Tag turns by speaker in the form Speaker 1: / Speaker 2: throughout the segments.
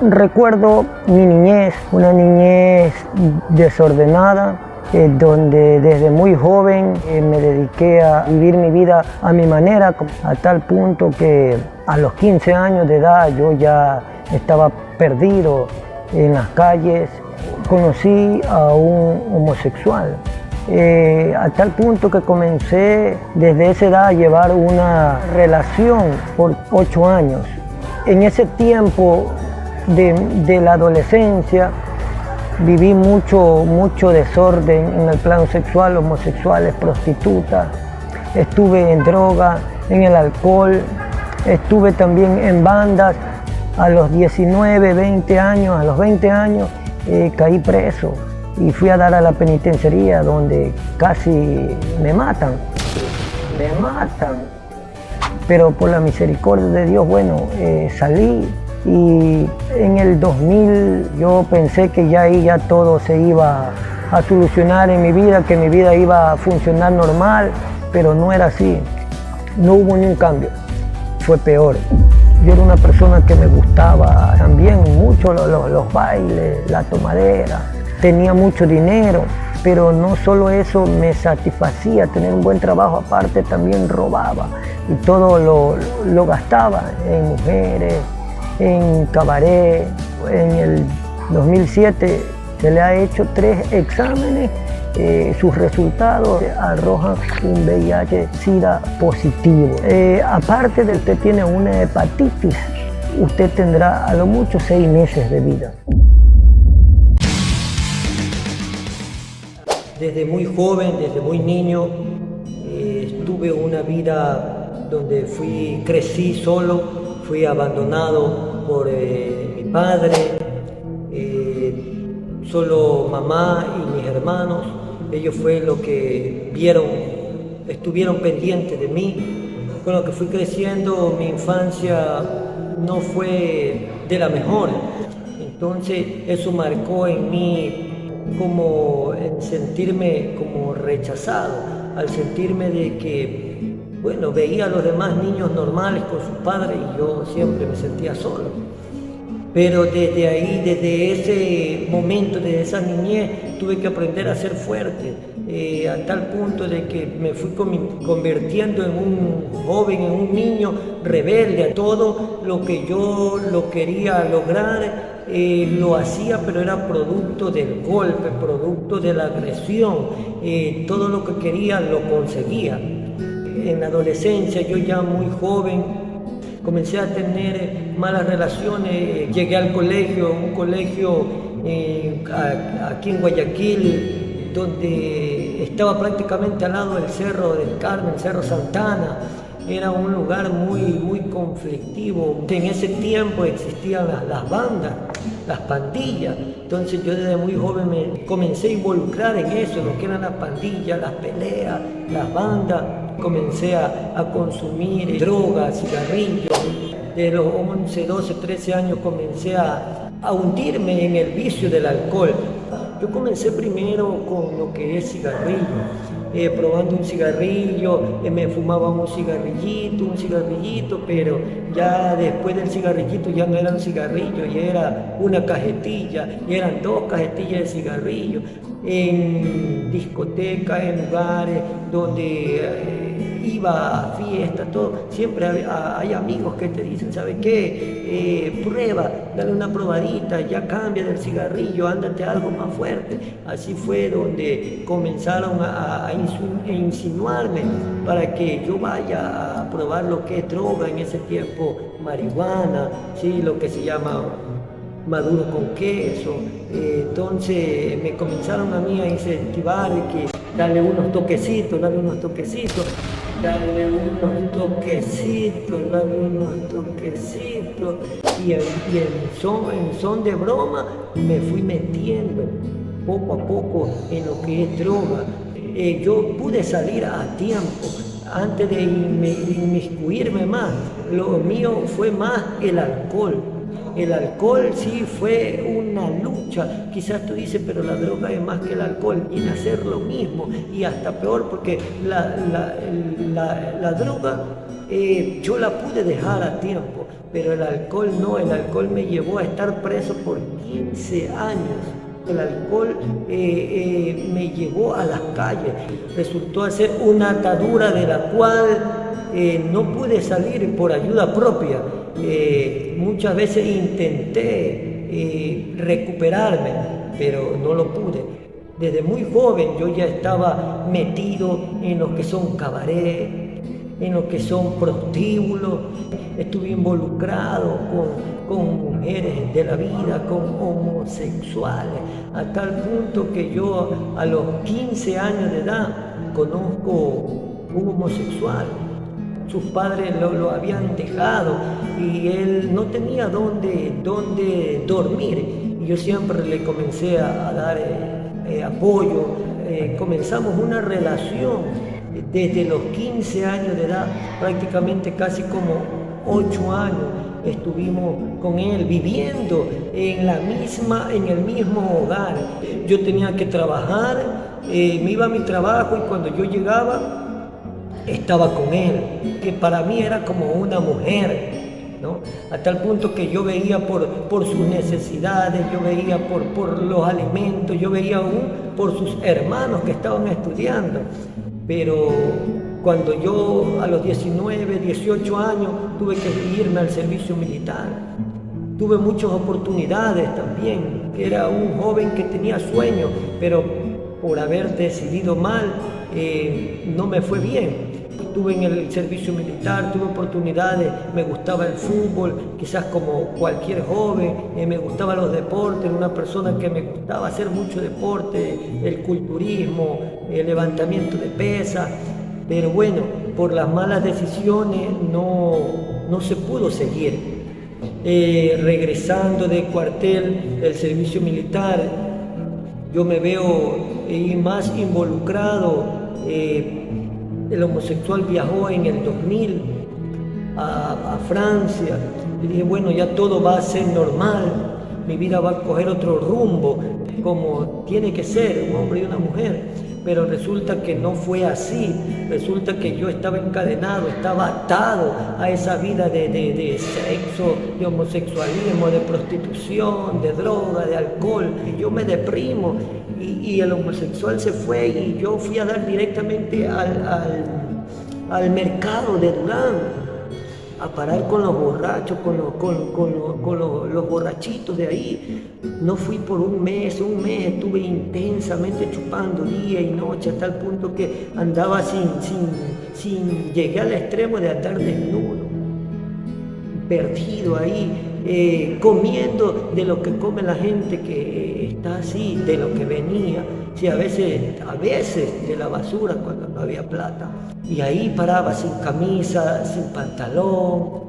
Speaker 1: Recuerdo mi niñez, una niñez desordenada, donde desde muy joven me dediqué a vivir mi vida a mi manera, a tal punto que a los 15 años de edad yo ya estaba perdido en las calles. Conocí a un homosexual, a tal punto que comencé desde esa edad a llevar una relación por 8 años. En ese tiempo de la adolescencia viví mucho desorden en el plano sexual, homosexuales, prostitutas, estuve en droga, en el alcohol, estuve también en bandas. A los 19, 20 años, a los 20 años caí preso y fui a dar a la penitenciaría donde casi me matan, pero por la misericordia de Dios, bueno, salí. Y en el 2000 yo pensé que ya ahí ya todo se iba a solucionar en mi vida, que mi vida iba a funcionar normal, pero no era así. No hubo ni un cambio, fue peor. Yo era una persona que me gustaba también mucho los bailes, la tomadera, tenía mucho dinero, pero no solo eso me satisfacía, tener un buen trabajo, aparte también robaba y todo lo gastaba en mujeres, en cabaret. En el 2007 se le ha hecho 3 exámenes, sus resultados arrojan un VIH-Sida positivo. Aparte de que usted tiene una hepatitis, usted tendrá a lo mucho 6 meses de vida. Desde muy joven, desde muy niño, tuve una vida donde crecí solo. Fui abandonado por mi padre, solo mamá y mis hermanos. Ellos fue lo que estuvieron pendientes de mí. Con lo que fui creciendo, mi infancia no fue de la mejor. Entonces eso marcó en mí como en sentirme como rechazado, al sentirme de que bueno, veía a los demás niños normales con sus padres y yo siempre me sentía solo. Pero desde ahí, desde ese momento, desde esa niñez, tuve que aprender a ser fuerte, a tal punto de que me fui convirtiendo en un joven, en un niño rebelde. A todo lo que yo quería lograr, lo hacía, pero era producto del golpe, producto de la agresión. Todo lo que quería lo conseguía. En la adolescencia, yo ya muy joven, comencé a tener malas relaciones. Llegué al colegio, un colegio aquí en Guayaquil, donde estaba prácticamente al lado del Cerro del Carmen, Cerro Santana. Era un lugar muy conflictivo. En ese tiempo existían las bandas, las pandillas. Entonces yo desde muy joven me comencé a involucrar en eso, lo que eran las pandillas, las peleas, las bandas. Comencé a consumir drogas, cigarrillos. De los 11, 12, 13 años comencé a hundirme en el vicio del alcohol. Yo comencé primero con lo que es cigarrillo, probando un cigarrillo, me fumaba un cigarrillito, pero ya después del cigarrillito ya no era un cigarrillo, ya era una cajetilla, ya eran 2 cajetillas de cigarrillo. En discotecas, en lugares donde iba a fiestas, todo, siempre hay amigos que te dicen, ¿sabe qué? Prueba, dale una probadita, ya cambia del cigarrillo, ándate a algo más fuerte. Así fue donde comenzaron a insinuarme para que yo vaya a probar lo que es droga, en ese tiempo marihuana, ¿sí? Lo que se llama maduro con queso. Entonces me comenzaron a mí a incentivar que darle unos toquecitos, y en son de broma me fui metiendo poco a poco en lo que es droga. Yo pude salir a tiempo antes de inmiscuirme más. Lo mío fue más el alcohol. El alcohol sí fue una lucha. Quizás tú dices, pero la droga es más que el alcohol. Viene a ser lo mismo y hasta peor, porque la droga yo la pude dejar a tiempo, pero el alcohol no, el alcohol me llevó a estar preso por 15 años. El alcohol me llevó a las calles, resultó ser una atadura de la cual no pude salir por ayuda propia. Muchas veces intenté recuperarme, pero no lo pude. Desde muy joven yo ya estaba metido en lo que son cabaret, en lo que son prostíbulos, estuve involucrado con mujeres de la vida, con homosexuales, a tal punto que yo a los 15 años de edad conozco un homosexual. Sus padres lo habían dejado y él no tenía dónde dormir. Y yo siempre le comencé a dar apoyo. Comenzamos una relación desde los 15 años de edad, prácticamente casi como 8 años estuvimos con él, viviendo en el mismo hogar. Yo tenía que trabajar, me iba a mi trabajo y cuando yo llegaba estaba con él, que para mí era como una mujer, ¿no? A tal punto que yo veía por sus necesidades, yo veía por los alimentos, yo veía aún por sus hermanos que estaban estudiando. Pero cuando yo a los 19, 18 años tuve que irme al servicio militar, tuve muchas oportunidades también, que era un joven que tenía sueños, pero por haber decidido mal no me fue bien. Estuve en el servicio militar, tuve oportunidades, me gustaba el fútbol, quizás como cualquier joven, me gustaban los deportes, era una persona que me gustaba hacer mucho deporte, el culturismo, el levantamiento de pesas, pero bueno, por las malas decisiones no se pudo seguir. Regresando del cuartel del servicio militar, yo me veo más involucrado. El homosexual viajó en el 2000 a Francia y dije, bueno, ya todo va a ser normal, mi vida va a coger otro rumbo, como tiene que ser, un hombre y una mujer. Pero resulta que no fue así, resulta que yo estaba encadenado, estaba atado a esa vida de sexo, de homosexualismo, de prostitución, de droga, de alcohol. Y yo me deprimo y el homosexual se fue y yo fui a dar directamente al mercado de Durán, a parar con los borrachos, con los borrachitos de ahí. No fui por un mes estuve intensamente chupando día y noche, a tal punto que andaba llegué al extremo de andar desnudo, perdido ahí, comiendo de lo que come la gente que está así, de lo que venía, sí, a veces de la basura cuando no había plata. Y ahí paraba sin camisa, sin pantalón,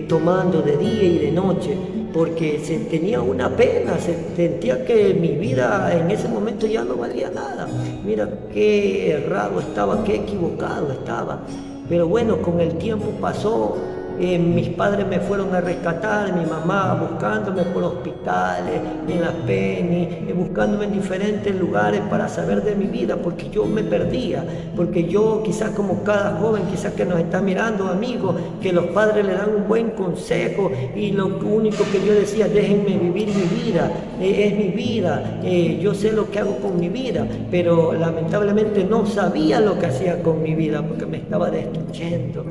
Speaker 1: tomando de día y de noche, porque se tenía una pena, se sentía que mi vida en ese momento ya no valía nada. Mira qué errado estaba, qué equivocado estaba. Pero bueno, con el tiempo pasó. Mis padres me fueron a rescatar, mi mamá buscándome por hospitales, en las penis, buscándome en diferentes lugares para saber de mi vida, porque yo me perdía, porque yo quizás como cada joven, quizás que nos está mirando, amigos, que los padres le dan un buen consejo y lo único que yo decía, déjenme vivir mi vida, es mi vida, yo sé lo que hago con mi vida, pero lamentablemente no sabía lo que hacía con mi vida porque me estaba destruyendo.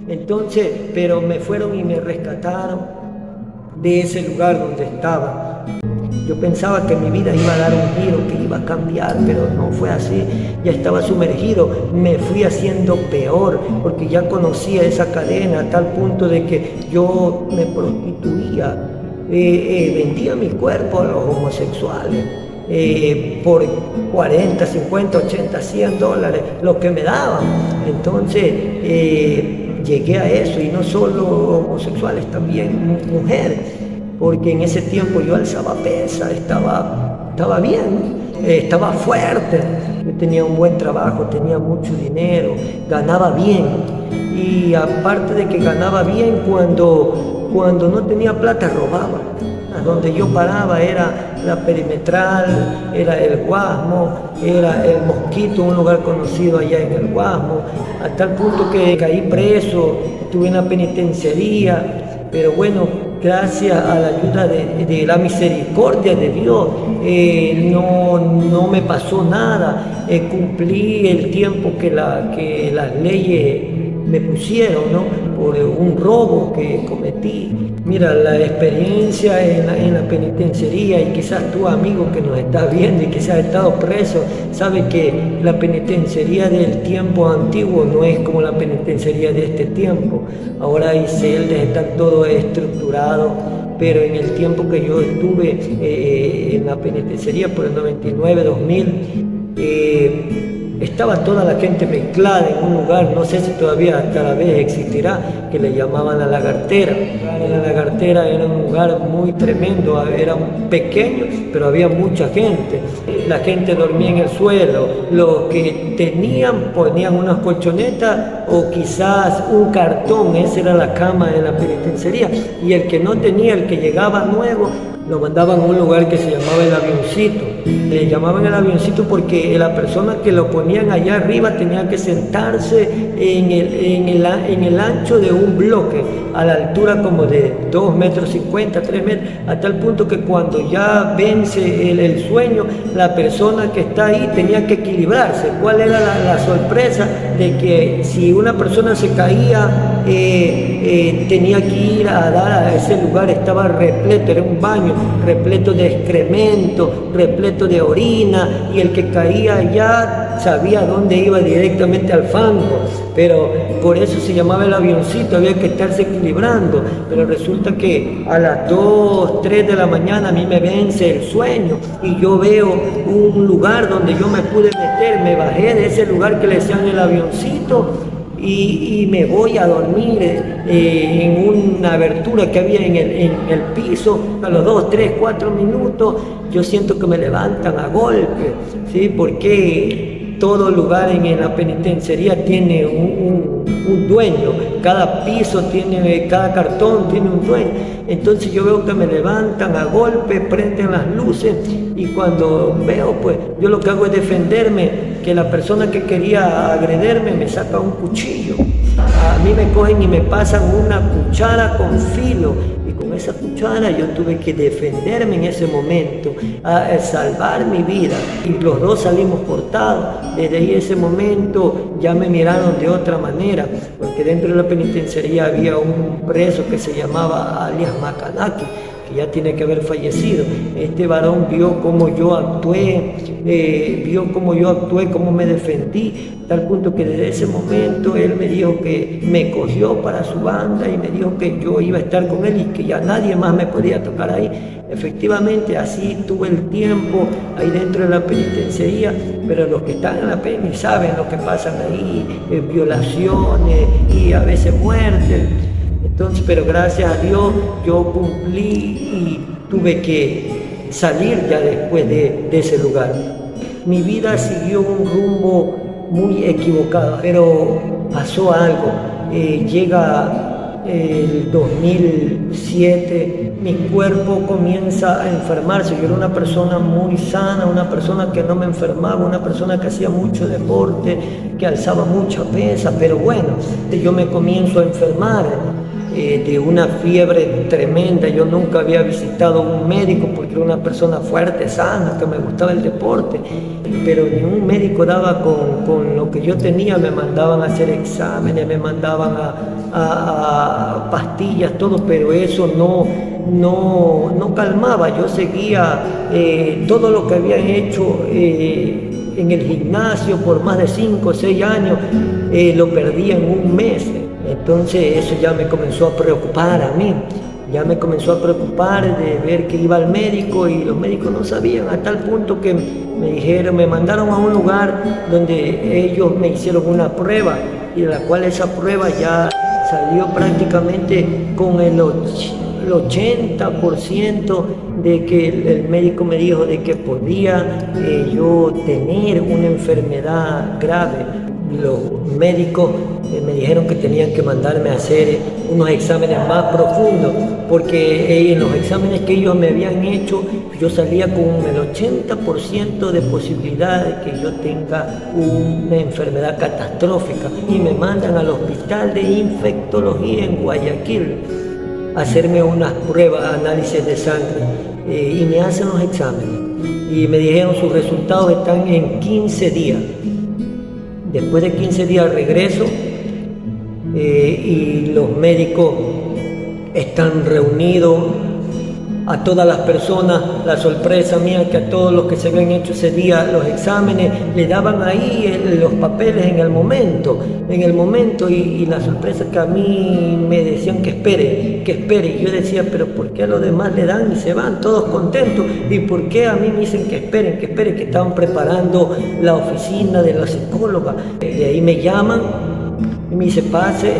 Speaker 1: Entonces, pero me fueron y me rescataron de ese lugar donde estaba. Yo pensaba que mi vida iba a dar un giro, que iba a cambiar, pero no fue así. Ya estaba sumergido, me fui haciendo peor, porque ya conocía esa cadena a tal punto de que yo me prostituía, vendía mi cuerpo a los homosexuales. Por 40, 50, 80, 100 dólares, lo que me daban. Entonces llegué a eso, y no solo homosexuales, también mujeres, porque en ese tiempo yo alzaba pesa, estaba bien, estaba fuerte, yo tenía un buen trabajo, tenía mucho dinero, ganaba bien, y aparte de que ganaba bien, cuando no tenía plata robaba. Donde yo paraba era la Perimetral, era el Guasmo, era el Mosquito, un lugar conocido allá en el Guasmo, a tal punto que caí preso, estuve en la penitenciaría, pero bueno, gracias a la ayuda de la misericordia de Dios, no me pasó nada, cumplí el tiempo que las leyes me pusieron, ¿no? Por un robo que cometí. Mira, la experiencia en la penitenciaría, y quizás tú, amigo que nos estás viendo y quizás has estado preso, sabes que la penitenciaría del tiempo antiguo no es como la penitenciaría de este tiempo. Ahora hay celdas, están todo estructurado, pero en el tiempo que yo estuve en la penitenciaría por el 99, 2000, estaba toda la gente mezclada en un lugar, no sé si todavía cada vez existirá, que le llamaban La Lagartera. La Lagartera era un lugar muy tremendo, era pequeño, pero había mucha gente. La gente dormía en el suelo, los que tenían ponían unas colchonetas o quizás un cartón, esa era la cama de la penitenciaría, y el que no tenía, el que llegaba nuevo, lo mandaban a un lugar que se llamaba El Avioncito. Le llamaban El Avioncito porque la persona que lo ponían allá arriba tenía que sentarse en el ancho de un bloque, a la altura como de 2,50 metros, 3 metros, a tal punto que cuando ya vence el sueño, la persona que está ahí tenía que equilibrarse. ¿Cuál era la sorpresa? De que si una persona se caía, tenía que ir a dar a ese lugar, estaba repleto, era un baño repleto de excremento, repleto de orina, y el que caía allá sabía dónde iba, directamente al fango. Pero por eso se llamaba El Avioncito, había que estarse equilibrando. Pero resulta que a las 2, 3 de la mañana a mí me vence el sueño y yo veo un lugar donde yo me pude meter. Me bajé de ese lugar que le decían El Avioncito y me voy a dormir en una abertura que había en el piso. A los 2, 3, 4 minutos yo siento que me levantan a golpe, ¿sí? Porque todo lugar en la penitenciaría tiene un dueño, cada piso tiene, cada cartón tiene un dueño. Entonces yo veo que me levantan a golpe, prenden las luces, y cuando veo, pues yo lo que hago es defenderme, que la persona que quería agredirme me saca un cuchillo. A mí me cogen y me pasan una cuchara con filo, y con esa cuchara yo tuve que defenderme en ese momento, a salvar mi vida, y los dos salimos cortados. Desde ahí, ese momento, ya me miraron de otra manera, porque dentro de la penitenciaría había un preso que se llamaba alias Macanaki, que ya tiene que haber fallecido. Este varón vio cómo yo actué, cómo me defendí, tal punto que desde ese momento él me dijo que me cogió para su banda y me dijo que yo iba a estar con él y que ya nadie más me podía tocar ahí. Efectivamente, así tuve el tiempo ahí dentro de la penitenciaría, pero los que están en la pena saben lo que pasan ahí, violaciones y a veces muertes. Entonces, pero gracias a Dios yo cumplí y tuve que salir ya después de ese lugar. Mi vida siguió un rumbo muy equivocado, pero pasó algo. Llega el 2007, mi cuerpo comienza a enfermarse. Yo era una persona muy sana, una persona que no me enfermaba, una persona que hacía mucho deporte, que alzaba mucha pesa, pero bueno, yo me comienzo a enfermar de una fiebre tremenda. Yo nunca había visitado a un médico porque era una persona fuerte, sana, que me gustaba el deporte, pero ni un médico daba con lo que yo tenía. Me mandaban a hacer exámenes, me mandaban a pastillas, todo, pero eso no calmaba. Yo seguía todo lo que había hecho en el gimnasio por más de 5 o 6 años, lo perdía en un mes. Entonces eso ya me comenzó a preocupar a mí, ya me comenzó a preocupar de ver que iba al médico y los médicos no sabían, a tal punto que me mandaron a un lugar donde ellos me hicieron una prueba, y de la cual esa prueba ya salió prácticamente con el 80% de que el médico me dijo de que podía yo tener una enfermedad grave, los médicos me dijeron que tenían que mandarme a hacer unos exámenes más profundos, porque en los exámenes que ellos me habían hecho, yo salía con el 80% de posibilidad de que yo tenga una enfermedad catastrófica, y me mandan al hospital de infectología en Guayaquil a hacerme unas pruebas, análisis de sangre, y me hacen los exámenes y me dijeron sus resultados están en 15 días. Después de 15 días regreso y los médicos están reunidos, a todas las personas, la sorpresa mía que a todos los que se habían hecho ese día los exámenes, le daban ahí los papeles en el momento, y la sorpresa que a mí me decían que espere, y yo decía, pero ¿por qué a los demás le dan y se van todos contentos? ¿Y por qué a mí me dicen que espere, que estaban preparando la oficina de la psicóloga? De ahí me llaman y me dice, pase,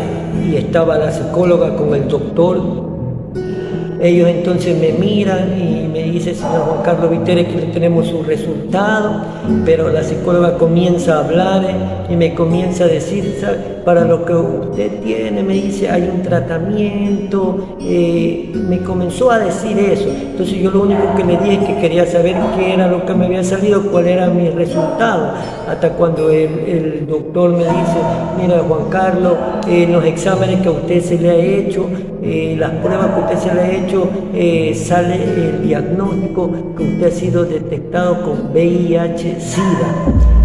Speaker 1: y estaba la psicóloga con el doctor. Ellos entonces me miran y me dice, señor Juan Carlos Viteri, que tenemos su resultado, pero la psicóloga comienza a hablar y me comienza a decir, ¿sabe? Para lo que usted tiene, me dice, hay un tratamiento, me comenzó a decir eso. Entonces yo lo único que le dije es que quería saber qué era lo que me había salido, cuál era mi resultado, hasta cuando el doctor me dice, mira Juan Carlos, los exámenes que a usted se le ha hecho, las pruebas que usted se le ha hecho, sale el diagnóstico que usted ha sido detectado con VIH-Sida.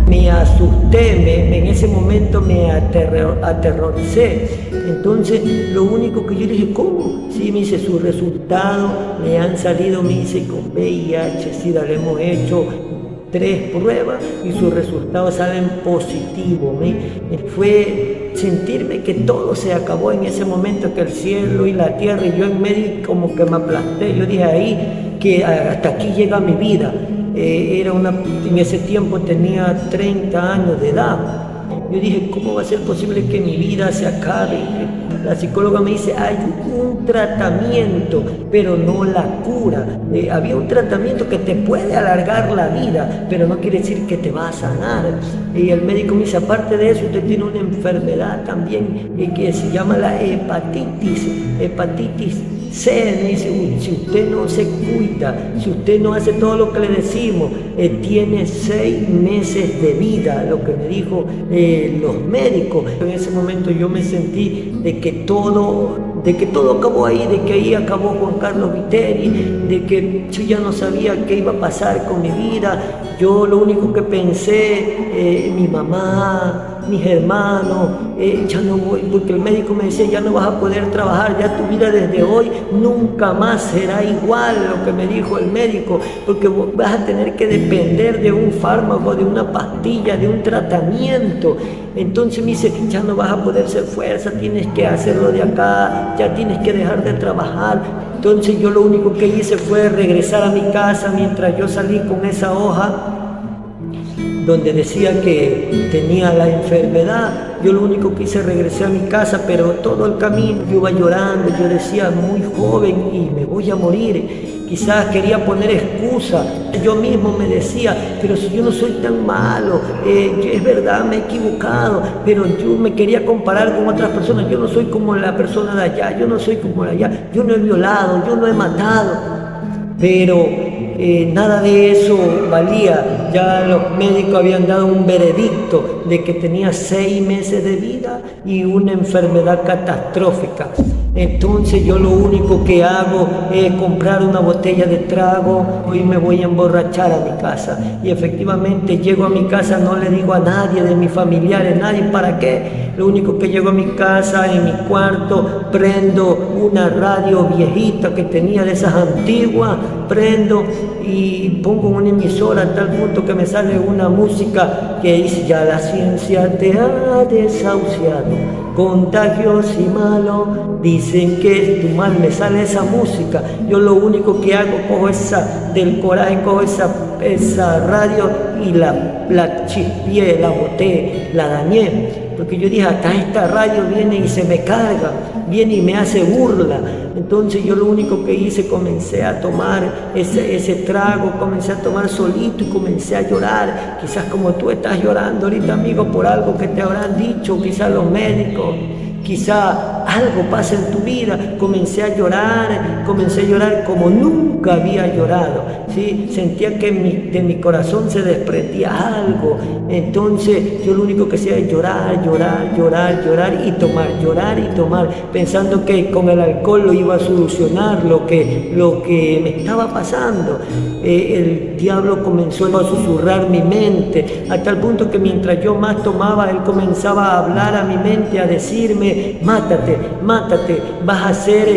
Speaker 1: Me asusté, en ese momento me aterroricé. Entonces, lo único que yo dije, ¿cómo? Sí, me dice, sus resultados me han salido, me dice, con VIH-Sida, le hemos hecho 3 pruebas y sus resultados salen positivos. Fue sentirme que todo se acabó en ese momento, que el cielo y la tierra, y yo en medio como que me aplasté. Yo dije ahí que hasta aquí llega mi vida. En ese tiempo tenía 30 años de edad. Yo dije, ¿cómo va a ser posible que mi vida se acabe? La psicóloga me dice, hay un tratamiento, pero no la cura. Había un tratamiento que te puede alargar la vida, pero no quiere decir que te va a sanar. Y el médico me dice, aparte de eso, usted tiene una enfermedad también que se llama la hepatitis C. Me dice, si usted no se cuida, si usted no hace todo lo que le decimos, tiene 6 meses de vida, lo que me dijo los médicos. En ese momento yo me sentí de que todo acabó ahí, de que ahí acabó Juan Carlos Viteri, de que yo ya no sabía qué iba a pasar con mi vida. Yo lo único que pensé, mi mamá, mis hermanos, ya no voy, porque el médico me decía, ya no vas a poder trabajar, ya tu vida desde hoy nunca más será igual, lo que me dijo el médico, porque vas a tener que depender de un fármaco, de una pastilla, de un tratamiento. Entonces me dice, ya no vas a poder hacer fuerza, tienes que hacerlo de acá, ya tienes que dejar de trabajar. Entonces yo lo único que hice fue regresar a mi casa mientras yo salí con esa hoja donde decía que tenía la enfermedad. Yo lo único que hice, regresé a mi casa, pero todo el camino yo iba llorando, yo decía, muy joven y me voy a morir. Quizás quería poner excusa, yo mismo me decía, pero si yo no soy tan malo, es verdad, me he equivocado, pero yo me quería comparar con otras personas, yo no soy como la persona de allá, yo no soy como la de allá, yo no he violado, yo no he matado, pero nada de eso valía. Ya los médicos habían dado un veredicto de que tenía 6 meses de vida y una enfermedad catastrófica. Entonces yo lo único que hago es comprar una botella de trago y me voy a emborrachar a mi casa. Y efectivamente llego a mi casa, no le digo a nadie de mis familiares, nadie, ¿para qué? Lo único que llego a mi casa, en mi cuarto, prendo una radio viejita que tenía de esas antiguas, prendo y pongo una emisora a tal punto que me sale una música que dice, ya la ciencia te ha desahuciado, contagios y malo, dicen que es tu mal. Me sale esa música, yo lo único que hago, cojo del coraje, cojo esa radio y la chispié, la boté, la dañé. porque yo dije, acá esta radio viene y se me carga, viene y me hace burla. Entonces yo lo único que hice, comencé a tomar ese trago, comencé a tomar solito y comencé a llorar, quizás como tú estás llorando ahorita, amigo, por algo que te habrán dicho, quizás los médicos, quizá algo pasa en tu vida. Comencé a llorar como nunca había llorado, ¿sí? Sentía que de mi corazón se desprendía algo. Entonces yo lo único que hacía es llorar y tomar, pensando que con el alcohol lo iba a solucionar lo que me estaba pasando. El diablo comenzó a susurrar mi mente, a tal punto que mientras yo más tomaba, él comenzaba a hablar a mi mente, a decirme: mátate, vas a ser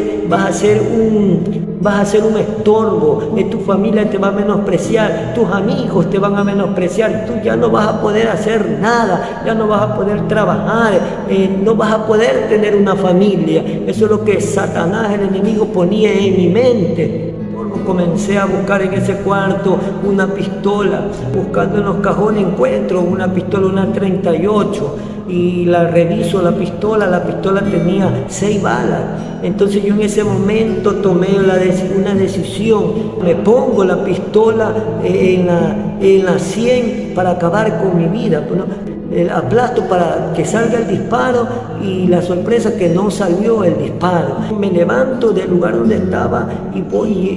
Speaker 1: un estorbo, tu familia te va a menospreciar, tus amigos te van a menospreciar, tú ya no vas a poder hacer nada, ya no vas a poder trabajar, no vas a poder tener una familia. Eso es lo que Satanás, el enemigo, ponía en mi mente. Comencé a buscar en ese cuarto una pistola, buscando en los cajones encuentro una pistola, una 38, y la reviso, la pistola tenía 6 balas. Entonces yo en ese momento tomé una decisión, me pongo la pistola en la 100 para acabar con mi vida, ¿no? Aplasto para que salga el disparo, y la sorpresa que no salió el disparo. Me levanto del lugar donde estaba y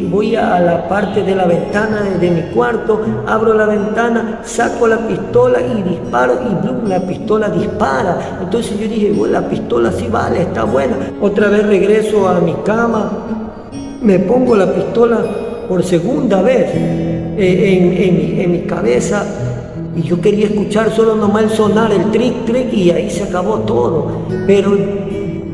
Speaker 1: voy a la parte de la ventana de mi cuarto, abro la ventana, saco la pistola y disparo, y ¡blum!, la pistola dispara. Entonces yo dije, bueno, la pistola sí vale, está buena. Otra vez regreso a mi cama, me pongo la pistola por segunda vez en mi cabeza. Y yo quería escuchar solo nomás el sonar, el tric, y ahí se acabó todo. Pero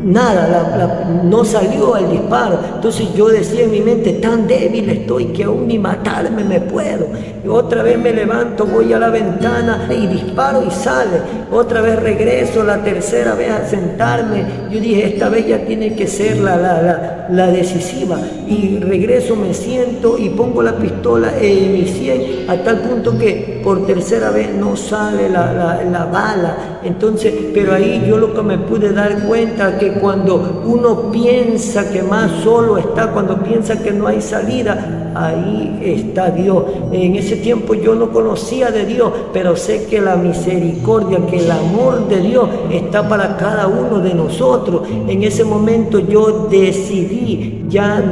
Speaker 1: nada, no salió el disparo. Entonces yo decía en mi mente, tan débil estoy que aún ni matarme me puedo. Y otra vez me levanto, voy a la ventana y disparo y sale. Otra vez regreso, la tercera vez a sentarme. Yo dije, esta vez ya tiene que ser la decisiva. Y regreso, me siento y pongo la pistola en mi 100, a tal punto que por tercera vez no sale la bala. Entonces, pero ahí yo lo que me pude dar cuenta, que cuando uno piensa que más solo está, cuando piensa que no hay salida, ahí está Dios. En ese tiempo yo no conocía de Dios, pero sé que la misericordia, que el amor de Dios está para cada uno de nosotros. En ese momento yo decidí ya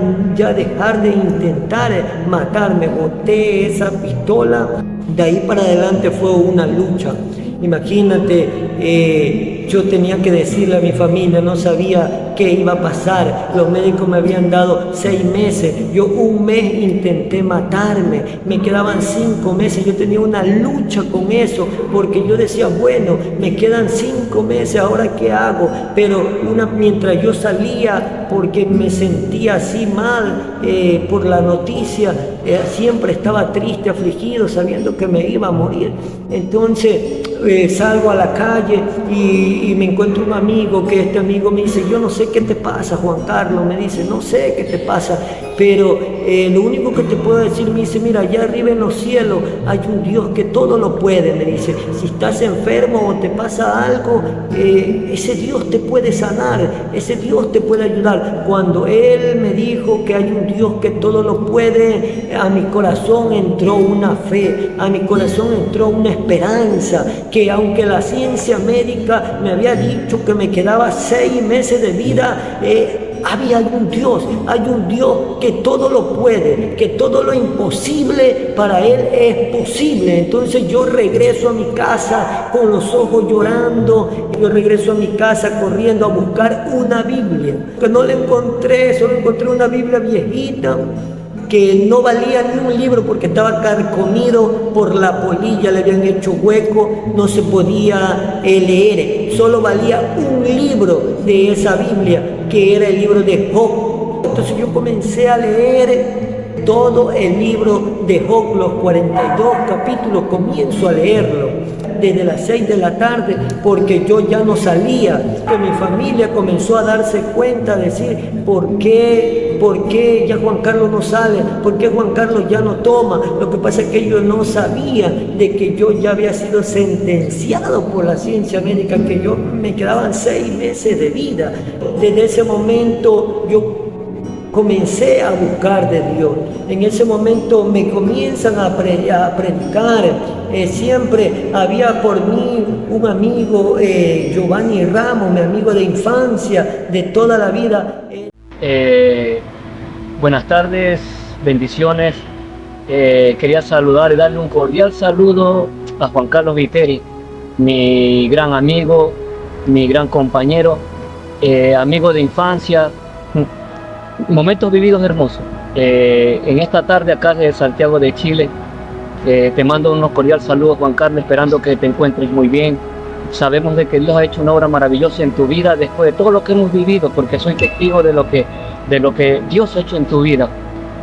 Speaker 1: dejar de intentar matarme. Boté esa pistola. De ahí para adelante fue una lucha. Imagínate, yo tenía que decirle a mi familia, no sabía qué iba a pasar. Los médicos me habían dado 6 meses, yo 1 mes intenté matarme, me quedaban 5 meses, yo tenía una lucha con eso, porque yo decía, bueno, me quedan 5 meses, ¿ahora qué hago? Pero mientras yo salía, porque me sentía así mal por la noticia, siempre estaba triste, afligido, sabiendo que me iba a morir. Entonces salgo a la calle y me encuentro un amigo, que este amigo me dice, yo no sé qué te pasa, Juan Carlos, me dice, no sé qué te pasa, pero lo único que te puedo decir, me dice, mira, allá arriba en los cielos hay un Dios que todo lo puede, me dice, si estás enfermo o te pasa algo, ese Dios te puede sanar, ese Dios te puede ayudar. Cuando Él me dijo que hay un Dios que todo lo puede, a mi corazón entró una fe, a mi corazón entró una esperanza, que aunque la ciencia médica me había dicho que me quedaba 6 meses de vida, había un Dios que todo lo puede, que todo lo imposible para Él es posible. Entonces yo regreso a mi casa con los ojos llorando, yo regreso a mi casa corriendo a buscar una Biblia, que no la encontré, solo encontré una Biblia viejita, que no valía ni un libro porque estaba carcomido por la polilla, le habían hecho hueco, no se podía leer, solo valía un libro de esa Biblia, que era el libro de Job. Entonces yo comencé a leer todo el libro de Job, los 42 capítulos, comienzo a leerlo. desde las 6 de la tarde porque yo ya no salía. Que mi familia comenzó a darse cuenta, decir, ¿por qué ya Juan Carlos no sale? ¿Por qué Juan Carlos ya no toma? Lo que pasa es que ellos no sabían de que yo ya había sido sentenciado por la ciencia médica, que yo me quedaban 6 meses de vida. Desde ese momento yo comencé a buscar de Dios. En ese momento me comienzan a predicar. Siempre había por mí un amigo, Giovanni Ramos, mi amigo de infancia, de toda la vida.
Speaker 2: Buenas tardes, bendiciones. Quería saludar y darle un cordial saludo a Juan Carlos Viteri, mi gran amigo, mi gran compañero, amigo de infancia. Momentos vividos hermosos. En esta tarde acá de Santiago de Chile, te mando unos cordiales saludos, Juan Carlos, esperando que te encuentres muy bien. Sabemos de que Dios ha hecho una obra maravillosa en tu vida después de todo lo que hemos vivido, porque soy testigo de lo que Dios ha hecho en tu vida.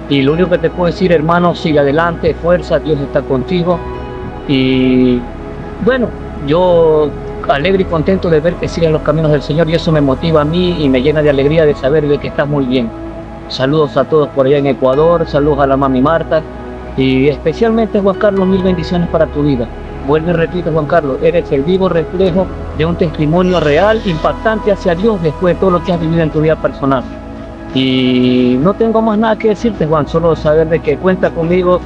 Speaker 2: Y lo único que te puedo decir, hermano, sigue adelante, fuerza, Dios está contigo. Y bueno, yo alegre y contento de ver que sigues los caminos del Señor, y eso me motiva a mí y me llena de alegría de saber de que estás muy bien. Saludos a todos por allá en Ecuador, saludos a la mami Marta, y especialmente, Juan Carlos, mil bendiciones para tu vida. Vuelvo y repito, Juan Carlos, eres el vivo reflejo de un testimonio real, impactante hacia Dios después de todo lo que has vivido en tu vida personal. Y no tengo más nada que decirte, Juan, solo saber de que cuentas conmigo,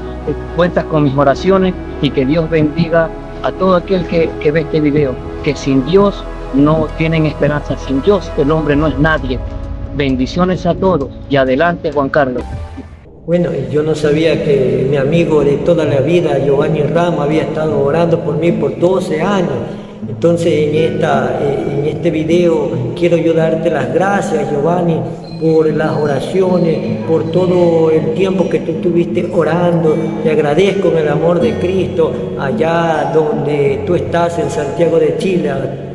Speaker 2: cuentas con mis oraciones, y que Dios bendiga a todo aquel que ve este video, que sin Dios no tienen esperanza. Sin Dios el hombre no es nadie. Bendiciones a todos y adelante, Juan Carlos.
Speaker 1: Bueno, yo no sabía que mi amigo de toda la vida, Giovanni Ramos, había estado orando por mí por 12 años. Entonces en este video quiero yo darte las gracias, Giovanni, por las oraciones, por todo el tiempo que tú estuviste orando. Te agradezco en el amor de Cristo allá donde tú estás en Santiago de Chile,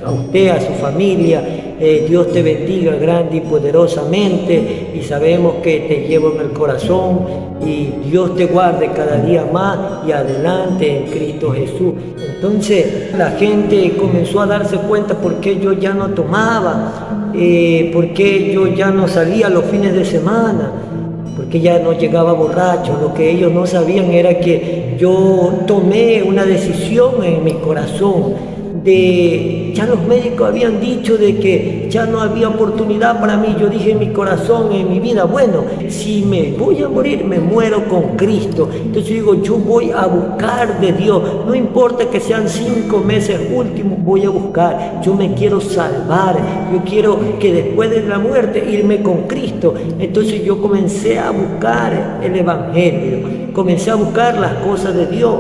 Speaker 1: a usted, a su familia. Dios te bendiga grande y poderosamente, y sabemos que te llevo en el corazón, y Dios te guarde cada día más y adelante en Cristo Jesús. Entonces la gente comenzó a darse cuenta por qué yo ya no tomaba, por qué yo ya no salía los fines de semana, porque ya no llegaba borracho. Lo que ellos no sabían era que yo tomé una decisión en mi corazón. Ya los médicos habían dicho de que ya no había oportunidad para mí. Yo dije en mi corazón, en mi vida, bueno, si me voy a morir, me muero con Cristo. Entonces yo digo, yo voy a buscar de Dios, no importa que sean 5 meses últimos, voy a buscar. Yo me quiero salvar, yo quiero que después de la muerte irme con Cristo. Entonces yo comencé a buscar el Evangelio, comencé a buscar las cosas de Dios.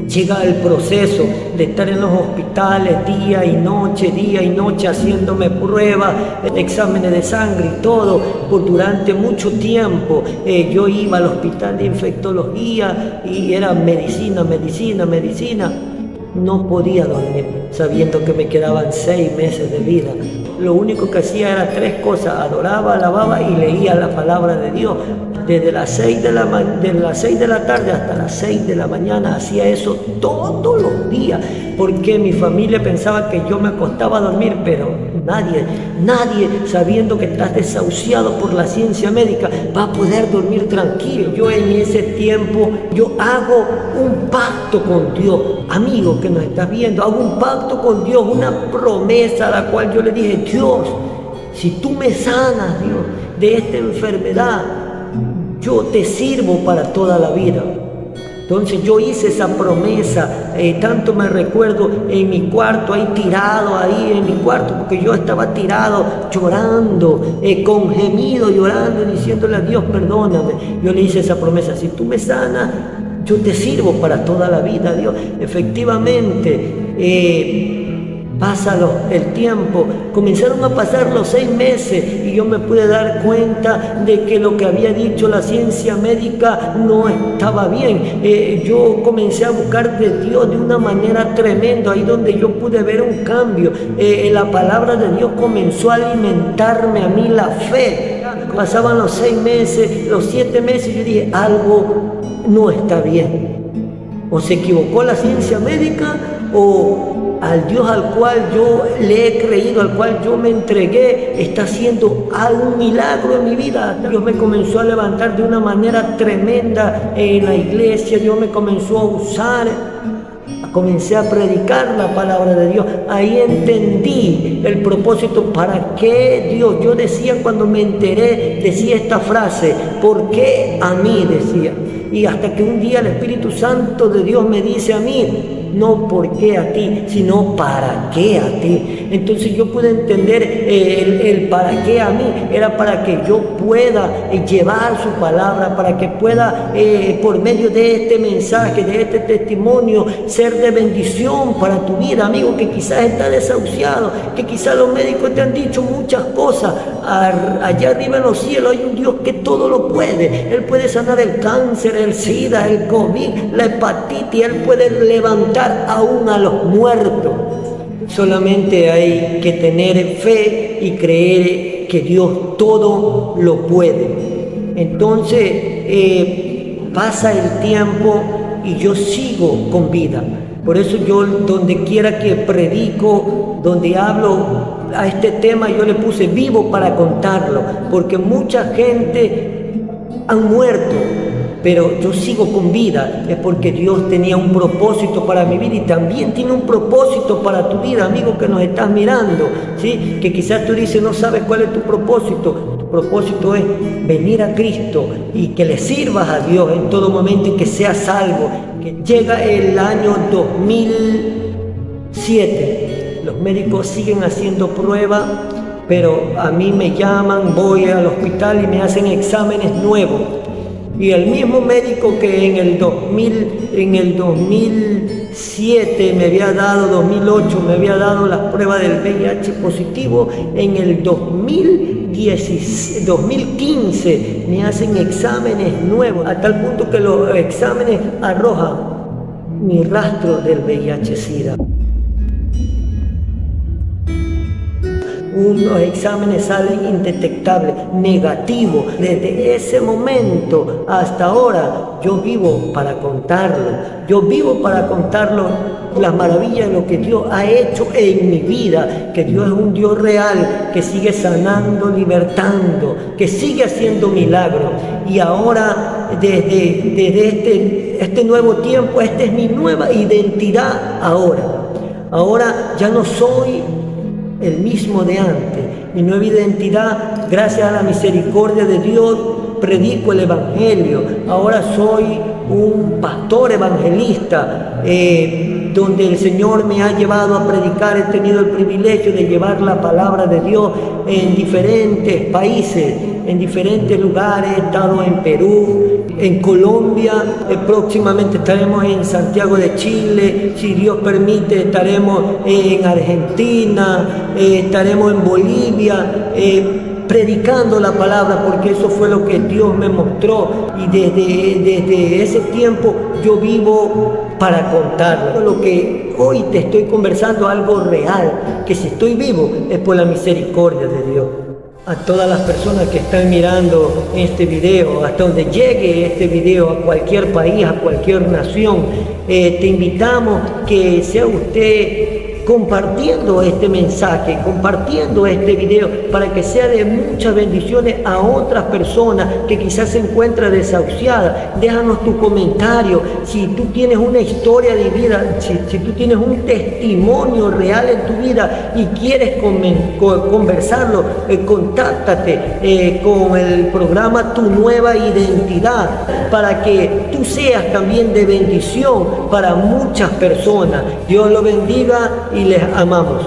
Speaker 1: Llega el proceso de estar en los hospitales día y noche haciéndome pruebas, exámenes de sangre y todo, por durante mucho tiempo. Yo iba al hospital de infectología y era medicina. No podía dormir, sabiendo que me quedaban 6 meses de vida. Lo único que hacía era 3 cosas: adoraba, alababa y leía la palabra de Dios. Desde las 6 de la tarde hasta las 6 de la mañana hacía eso todos los días, porque mi familia pensaba que yo me acostaba a dormir, pero nadie, sabiendo que estás desahuciado por la ciencia médica, va a poder dormir tranquilo. Yo en ese tiempo, yo hago un pacto con Dios. Amigo que nos estás viendo, hago un pacto con Dios, una promesa a la cual yo le dije: Dios, si tú me sanas, Dios, de esta enfermedad, yo te sirvo para toda la vida. Entonces yo hice esa promesa, tanto me recuerdo en mi cuarto, ahí tirado, ahí en mi cuarto, porque yo estaba tirado, llorando, con gemido, llorando, diciéndole a Dios: perdóname. Yo le hice esa promesa: si tú me sanas, yo te sirvo para toda la vida, Dios. Efectivamente, pasa el tiempo, comenzaron a pasar los 6 meses y yo me pude dar cuenta de que lo que había dicho la ciencia médica no estaba bien. Yo comencé a buscar de Dios de una manera tremenda, ahí donde yo pude ver un cambio. La palabra de Dios comenzó a alimentarme a mí la fe. Pasaban los 6 meses, los 7 meses, y yo dije: algo no está bien. O se equivocó la ciencia médica, o al Dios al cual yo le he creído, al cual yo me entregué, está haciendo algún milagro en mi vida. Dios me comenzó a levantar de una manera tremenda en la iglesia. Dios me comenzó a usar. Comencé a predicar la palabra de Dios. Ahí entendí el propósito. ¿Para qué Dios? Yo decía cuando me enteré, decía esta frase: ¿por qué a mí? Decía. Y hasta que un día el Espíritu Santo de Dios me dice a mí: no por qué a ti, sino para qué a ti. Entonces yo pude entender el para qué a mí. Era para que yo pueda llevar su palabra, para que pueda por medio de este mensaje, de este testimonio, ser de bendición para tu vida, amigo, que quizás está desahuciado, que quizás los médicos te han dicho muchas cosas. Allá arriba en los cielos hay un Dios que todo lo puede. Él puede sanar el cáncer, el SIDA, el COVID, la hepatitis. Él puede levantar aún a los muertos. Solamente hay que tener fe y creer que Dios todo lo puede. Entonces pasa el tiempo y yo sigo con vida. Por eso yo, donde quiera que predico, donde hablo a este tema, yo le puse vivo para contarlo, porque mucha gente han muerto, pero yo sigo con vida. Es porque Dios tenía un propósito para mi vida y también tiene un propósito para tu vida, amigo, que nos estás mirando, ¿sí? Que quizás tú dices, no sabes cuál es tu propósito. Tu propósito es venir a Cristo y que le sirvas a Dios en todo momento y que seas salvo. Que llega el año 2007, los médicos siguen haciendo pruebas, pero a mí me llaman, voy al hospital y me hacen exámenes nuevos. Y el mismo médico que en el 2007 me había dado, 2008 me había dado las pruebas del VIH positivo, en el 2015 me hacen exámenes nuevos, a tal punto que los exámenes arrojan mi rastro del VIH-Sida. Unos exámenes salen indetectables, negativos. Desde ese momento hasta ahora yo vivo para contarlo. Yo vivo para contarlo, las maravillas de lo que Dios ha hecho en mi vida. Que Dios es un Dios real, que sigue sanando, libertando, que sigue haciendo milagros. Y ahora, desde este nuevo tiempo, esta es mi nueva identidad ahora. Ahora ya no soy el mismo de antes. Mi nueva identidad, gracias a la misericordia de Dios, predico el Evangelio. Ahora soy un pastor evangelista, donde el Señor me ha llevado a predicar. He tenido el privilegio de llevar la palabra de Dios en diferentes países, en diferentes lugares. He estado en Perú, en Colombia, próximamente estaremos en Santiago de Chile, si Dios permite estaremos en Argentina, estaremos en Bolivia, predicando la palabra, porque eso fue lo que Dios me mostró, y desde ese tiempo yo vivo para contarlo. Lo que hoy te estoy conversando, algo real, que si estoy vivo es por la misericordia de Dios. A todas las personas que están mirando este video, hasta donde llegue este video, a cualquier país, a cualquier nación, te invitamos que sea usted compartiendo este mensaje, compartiendo este video, para que sea de muchas bendiciones a otras personas que quizás se encuentran desahuciadas. Déjanos tu comentario. Si tú tienes una historia de vida, si tú tienes un testimonio real en tu vida y quieres conversarlo, contáctate con el programa Tu Nueva Identidad, para que tú seas también de bendición para muchas personas. Dios lo bendiga y les amamos.